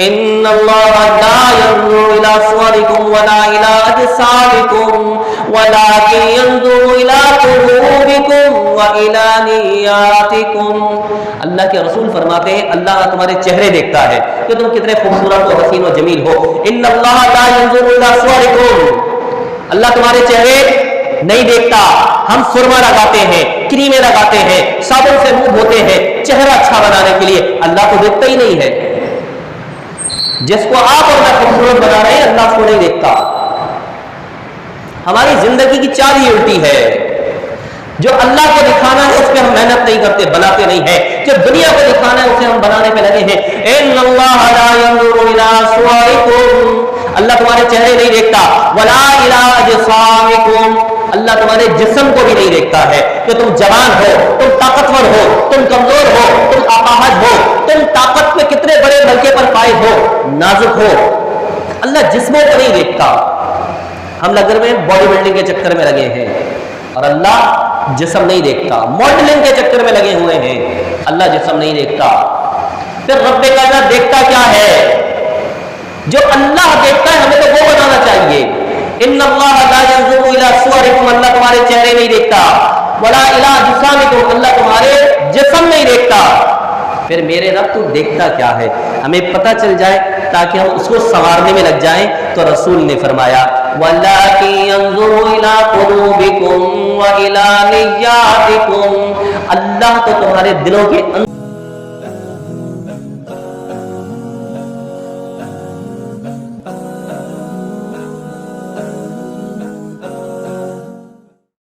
ان اللہ لا ينظر الى صورکم ولا الى اجسامکم ولكن ينظر الى قلوبکم والى نیاتکم. اللہ کے رسول فرماتے ہیں اللہ تمہارے چہرے دیکھتا ہے کہ تم کتنے خوبصورت و حسین و جمیل ہو. ان اللہ لا ينظر الى صورکم، اللہ تمہارے چہرے نہیں دیکھتا. ہم سرما لگاتے ہیں، کریمیں لگاتے ہیں، صابن سے منہ دھوتے ہیں چہرہ اچھا بنانے کے لیے، اللہ کو دیکھتا ہی نہیں ہے. جس کو آپ اور میں خوبصورت بنا رہے ہیں اللہ کو نہیں دیکھتا. ہماری زندگی کی چال ہی الٹی ہے. جو اللہ کو دکھانا ہے اس پہ ہم محنت نہیں کرتے، بناتے نہیں ہیں. جو دنیا کو دکھانا ہے اسے ہم بنانے پہ لگے ہیں. ان اللہ لا ينظر الى صورکم، اللہ تمہارے چہرے نہیں دیکھتا. ولا الى اجسامکم، اللہ تمہارے جسم کو بھی نہیں دیکھتا ہے کہ تم جوان ہو، تم طاقتور ہو، تم کمزور ہو، تم اپاہج ہو، تم طاقت میں کتنے بڑے ملکے پر فائز ہو، نازک ہو. اللہ جسموں کو نہیں دیکھتا. ہم لگر میں باڈی بلڈنگ کے چکر میں لگے ہیں اور اللہ جسم نہیں دیکھتا. ماڈلنگ کے چکر میں لگے ہوئے ہیں، اللہ جسم نہیں دیکھتا. پھر رب کائنات دیکھتا کیا ہے؟ جو اللہ دیکھتا ہے ہمیں تو وہ بنانا چاہیے. ان اللہ لا ينظر الى صورکم، اللہ تمہارے چہرے نہیں دیکھتا. ولا الى اجسامکم، اللہ تمہارے جسم نہیں دیکھتا. پھر میرے رب تو دیکھتا کیا ہے؟ ہمیں پتہ چل جائے تاکہ ہم اس کو سنوارنے میں لگ جائیں. تو رسول نے فرمایا وَلَٰكِن يَنظُرُ إِلَىٰ قُلُوبِكُمْ وَإِلَىٰ نِيَّاتِكُمْ، اللہ تو تمہارے دلوں کے